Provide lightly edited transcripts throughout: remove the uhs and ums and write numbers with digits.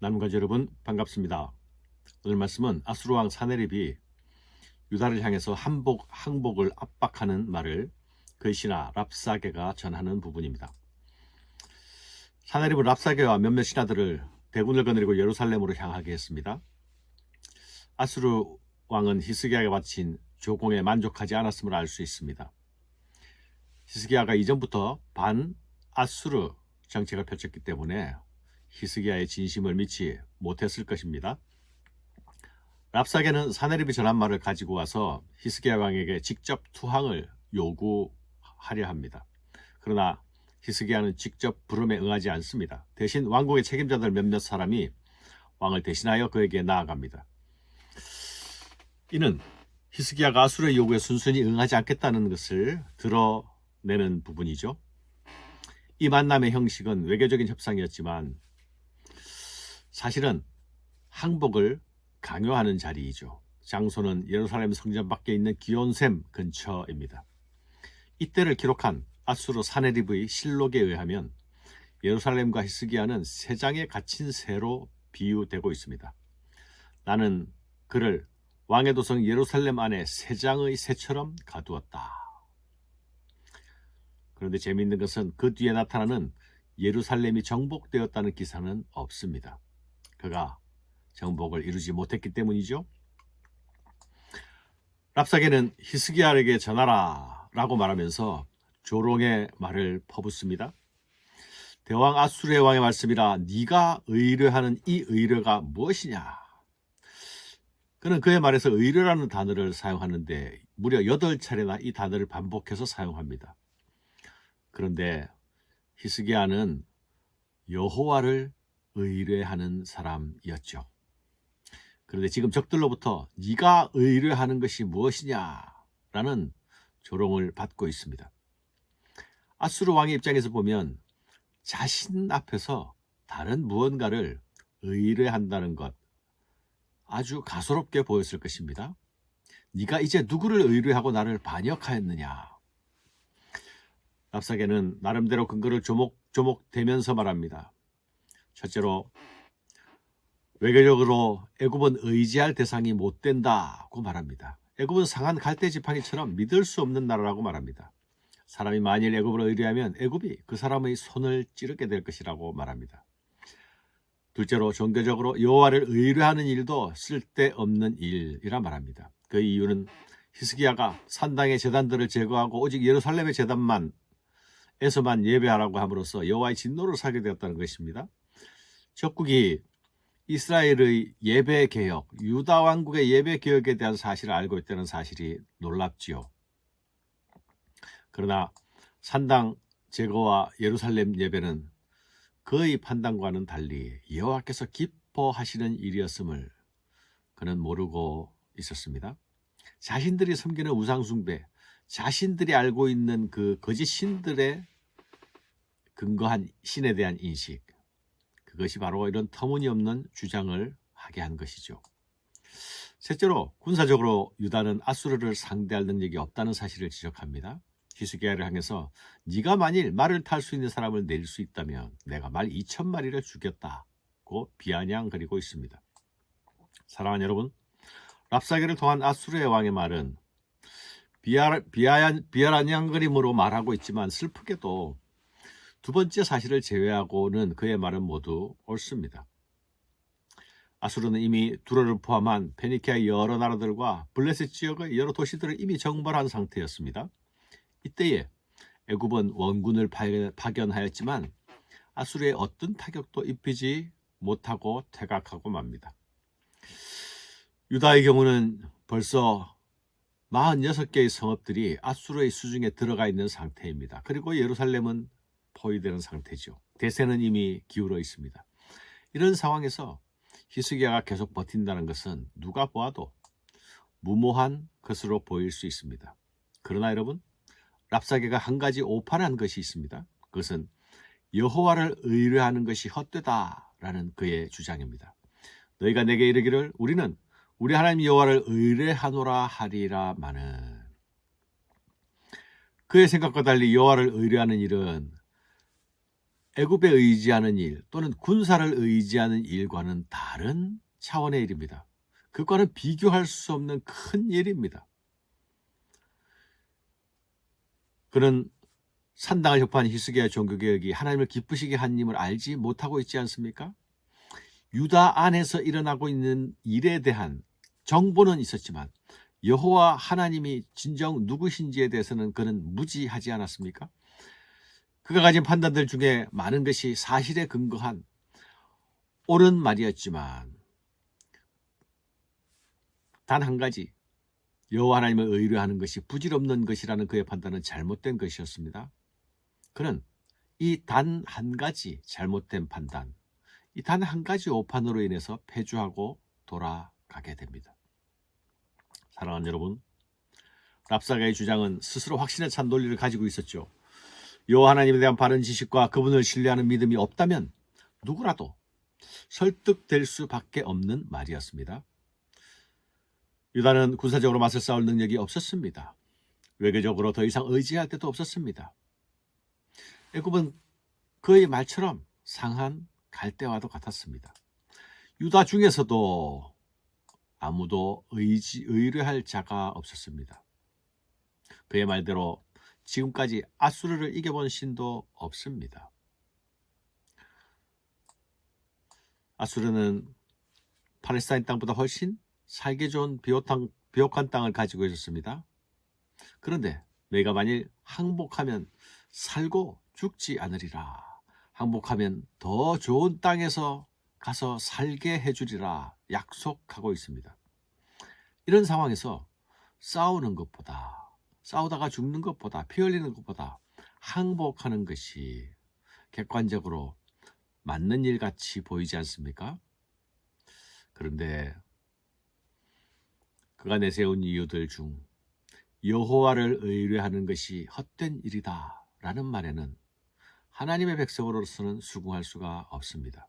나눔가족 여러분 반갑습니다. 오늘 말씀은 아수르 왕 사네립이 유다를 향해서 항복을 압박하는 말을 그의 신하 랍사게가 전하는 부분입니다. 사네립은 랍사게와 몇몇 신하들을 대군을 거느리고 예루살렘으로 향하게 했습니다. 아수르 왕은 히스기야에게 바친 조공에 만족하지 않았음을 알 수 있습니다. 히스기야가 이전부터 반아수르 정책을 펼쳤기 때문에 히스기야의 진심을 믿지 못했을 것입니다. 랍사게는 사네립이 전한 말을 가지고 와서 히스기야 왕에게 직접 투항을 요구하려 합니다. 그러나 히스기야는 직접 부름에 응하지 않습니다. 대신 왕국의 책임자들 몇몇 사람이 왕을 대신하여 그에게 나아갑니다. 이는 히스기야가 아수르의 요구에 순순히 응하지 않겠다는 것을 드러내는 부분이죠. 이 만남의 형식은 외교적인 협상이었지만 사실은 항복을 강요하는 자리이죠. 장소는 예루살렘 성전 밖에 있는 기온샘 근처입니다. 이때를 기록한 아수르 사네립의 실록에 의하면 예루살렘과 히스기야는 새 장에 갇힌 새로 비유되고 있습니다. 나는 그를 왕의 도성 예루살렘 안에 새 장의 새처럼 가두었다. 그런데 재미있는 것은 그 뒤에 나타나는 예루살렘이 정복되었다는 기사는 없습니다. 그가 정복을 이루지 못했기 때문이죠. 랍사게는 히스기야에게 전하라 라고 말하면서 조롱의 말을 퍼붓습니다. 대왕 아수르의 왕의 말씀이라 네가 의뢰하는 이 의뢰가 무엇이냐. 그는 그의 말에서 의뢰라는 단어를 사용하는데 무려 8차례나 이 단어를 반복해서 사용합니다. 그런데 히스기야는 여호와를 의뢰하는 사람이었죠. 그런데 지금 적들로부터 네가 의뢰하는 것이 무엇이냐라는 조롱을 받고 있습니다. 아수르 왕의 입장에서 보면 자신 앞에서 다른 무언가를 의뢰한다는 것 아주 가소롭게 보였을 것입니다. 네가 이제 누구를 의뢰하고 나를 반역하였느냐. 랍사게는 나름대로 근거를 조목조목 대면서 말합니다. 첫째로 외교적으로 애굽은 의지할 대상이 못 된다고 말합니다. 애굽은 상한 갈대 지팡이처럼 믿을 수 없는 나라라고 말합니다. 사람이 만일 애굽을 의뢰하면 애굽이 그 사람의 손을 찌르게 될 것이라고 말합니다. 둘째로 종교적으로 여호와를 의뢰하는 일도 쓸데없는 일이라 말합니다. 그 이유는 히스기야가 산당의 제단들을 제거하고 오직 예루살렘의 제단만 에서만 예배하라고 함으로써 여호와의 진노를 사게 되었다는 것입니다. 적국이 이스라엘의 예배개혁, 유다 왕국의 예배개혁에 대한 사실을 알고 있다는 사실이 놀랍지요. 그러나 산당 제거와 예루살렘 예배는 그의 판단과는 달리 여호와께서 기뻐하시는 일이었음을 그는 모르고 있었습니다. 자신들이 섬기는 우상숭배, 자신들이 알고 있는 그 거짓 신들의 근거한 신에 대한 인식, 그것이 바로 이런 터무니없는 주장을 하게 한 것이죠. 셋째로 군사적으로 유다는 아수르를 상대할 능력이 없다는 사실을 지적합니다. 히스기야를 향해서 네가 만일 말을 탈 수 있는 사람을 낼 수 있다면 내가 말 2,000마리를 죽였다고 비아냥거리고 있습니다. 사랑하는 여러분, 랍사게를 통한 아수르의 왕의 말은 비아냥거림으로 말하고 있지만 슬프게도 두 번째 사실을 제외하고는 그의 말은 모두 옳습니다. 아수르는 이미 두로를 포함한 페니키아의 여러 나라들과 블레셋 지역의 여러 도시들을 이미 정벌한 상태였습니다. 이때에 애굽은 원군을 파견하였지만 아수르의 어떤 타격도 입히지 못하고 퇴각하고 맙니다. 유다의 경우는 벌써 46개의 성읍들이 아수르의 수중에 들어가 있는 상태입니다. 그리고 예루살렘은 포위되는 상태죠. 대세는 이미 기울어 있습니다. 이런 상황에서 히스기야가 계속 버틴다는 것은 누가 보아도 무모한 것으로 보일 수 있습니다. 그러나 여러분, 랍사게가 한 가지 오판한 것이 있습니다. 그것은 여호와를 의뢰하는 것이 헛되다라는 그의 주장입니다. 너희가 내게 이르기를 우리는 우리 하나님 여호와를 의뢰하노라 하리라마는, 그의 생각과 달리 여호와를 의뢰하는 일은 애굽에 의지하는 일 또는 군사를 의지하는 일과는 다른 차원의 일입니다. 그과는 비교할 수 없는 큰 일입니다. 그는 산당을 혁파한 히스기야 종교개혁이 하나님을 기쁘시게 한 힘을 알지 못하고 있지 않습니까? 유다 안에서 일어나고 있는 일에 대한 정보는 있었지만 여호와 하나님이 진정 누구신지에 대해서는 그는 무지하지 않았습니까? 그가 가진 판단들 중에 많은 것이 사실에 근거한 옳은 말이었지만 단 한 가지, 여호와 하나님을 의뢰하는 것이 부질없는 것이라는 그의 판단은 잘못된 것이었습니다. 그는 이 단 한 가지 잘못된 판단, 이 단 한 가지 오판으로 인해서 패주하고 돌아가게 됩니다. 사랑하는 여러분, 랍사가의 주장은 스스로 확신에 찬 논리를 가지고 있었죠. 여호와 하나님에 대한 바른 지식과 그분을 신뢰하는 믿음이 없다면 누구라도 설득될 수밖에 없는 말이었습니다. 유다는 군사적으로 맞서 싸울 능력이 없었습니다. 외교적으로 더 이상 의지할 데도 없었습니다. 애굽은 그의 말처럼 상한 갈대와도 같았습니다. 유다 중에서도 아무도 의뢰할 자가 없었습니다. 그의 말대로 지금까지 아수르를 이겨본 신도 없습니다. 아수르는 팔레스타인 땅보다 훨씬 살기 좋은 비옥한 땅을 가지고 있었습니다. 그런데 너희가 만일 항복하면 살고 죽지 않으리라. 항복하면 더 좋은 땅에서 가서 살게 해주리라 약속하고 있습니다. 이런 상황에서 싸우다가 죽는 것보다, 피 흘리는 것보다 항복하는 것이 객관적으로 맞는 일 같이 보이지 않습니까? 그런데 그가 내세운 이유들 중 여호와를 의뢰하는 것이 헛된 일이다 라는 말에는 하나님의 백성으로서는 수긍할 수가 없습니다.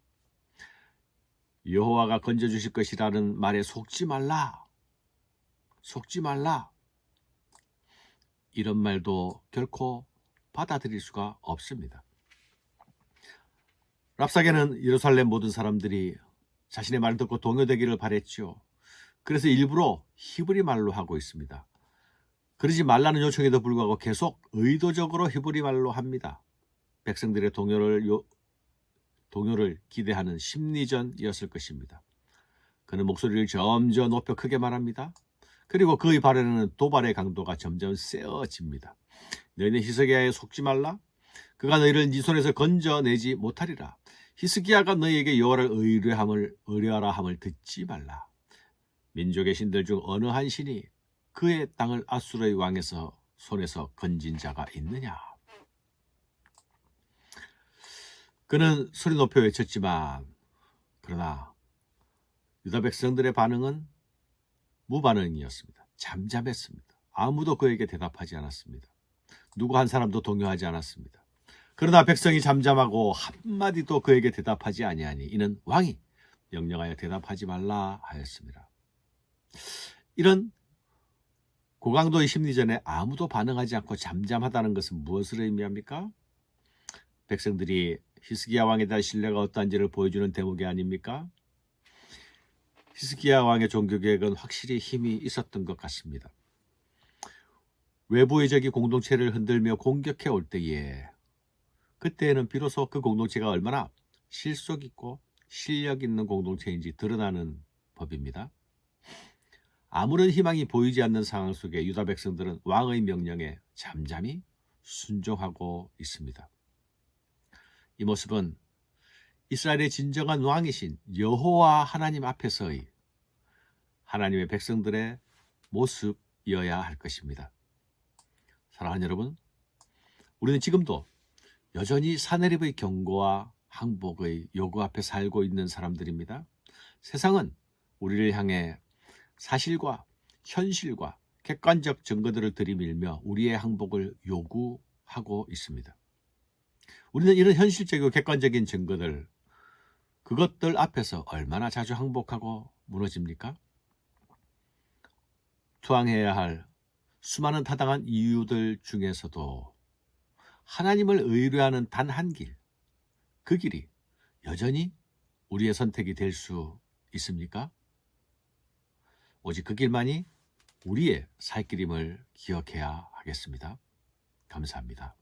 여호와가 건져주실 것이라는 말에 속지 말라. 이런 말도 결코 받아들일 수가 없습니다. 랍사게는 예루살렘 모든 사람들이 자신의 말을 듣고 동요되기를 바랬죠. 그래서 일부러 히브리 말로 하고 있습니다. 그러지 말라는 요청에도 불구하고 계속 의도적으로 히브리 말로 합니다. 백성들의 동요를 기대하는 심리전이었을 것입니다. 그는 목소리를 점점 높여 크게 말합니다. 그리고 그의 발에는 도발의 강도가 점점 세어집니다. 너희는 히스기야에 속지 말라. 그가 너희를 네 손에서 건져내지 못하리라. 히스기야가 너희에게 여호와를 의뢰하라 함을 듣지 말라. 민족의 신들 중 어느 한 신이 그의 땅을 아수르의 왕에서 손에서 건진 자가 있느냐. 그는 소리 높여 외쳤지만 그러나 유다 백성들의 반응은 무반응이었습니다. 잠잠했습니다. 아무도 그에게 대답하지 않았습니다. 누구 한 사람도 동요하지 않았습니다. 그러나 백성이 잠잠하고 한마디도 그에게 대답하지 아니하니 이는 왕이 명령하여 대답하지 말라 하였습니다. 이런 고강도의 심리전에 아무도 반응하지 않고 잠잠하다는 것은 무엇을 의미합니까? 백성들이 히스기야 왕에 대한 신뢰가 어떠한지를 보여주는 대목이 아닙니까? 히스기야 왕의 종교개혁은 확실히 힘이 있었던 것 같습니다. 외부의 적이 공동체를 흔들며 공격해 올 때에 그때에는 비로소 그 공동체가 얼마나 실속 있고 실력 있는 공동체인지 드러나는 법입니다. 아무런 희망이 보이지 않는 상황 속에 유다 백성들은 왕의 명령에 잠잠히 순종하고 있습니다. 이 모습은 이스라엘의 진정한 왕이신 여호와 하나님 앞에서의 하나님의 백성들의 모습이어야 할 것입니다. 사랑하는 여러분, 우리는 지금도 여전히 사내립의 경고와 항복의 요구 앞에 살고 있는 사람들입니다. 세상은 우리를 향해 사실과 현실과 객관적 증거들을 들이밀며 우리의 항복을 요구하고 있습니다. 우리는 이런 현실적이고 객관적인 증거들, 그것들 앞에서 얼마나 자주 항복하고 무너집니까? 투항해야 할 수많은 타당한 이유들 중에서도 하나님을 의뢰하는 단 한 길, 그 길이 여전히 우리의 선택이 될 수 있습니까? 오직 그 길만이 우리의 살 길임을 기억해야 하겠습니다. 감사합니다.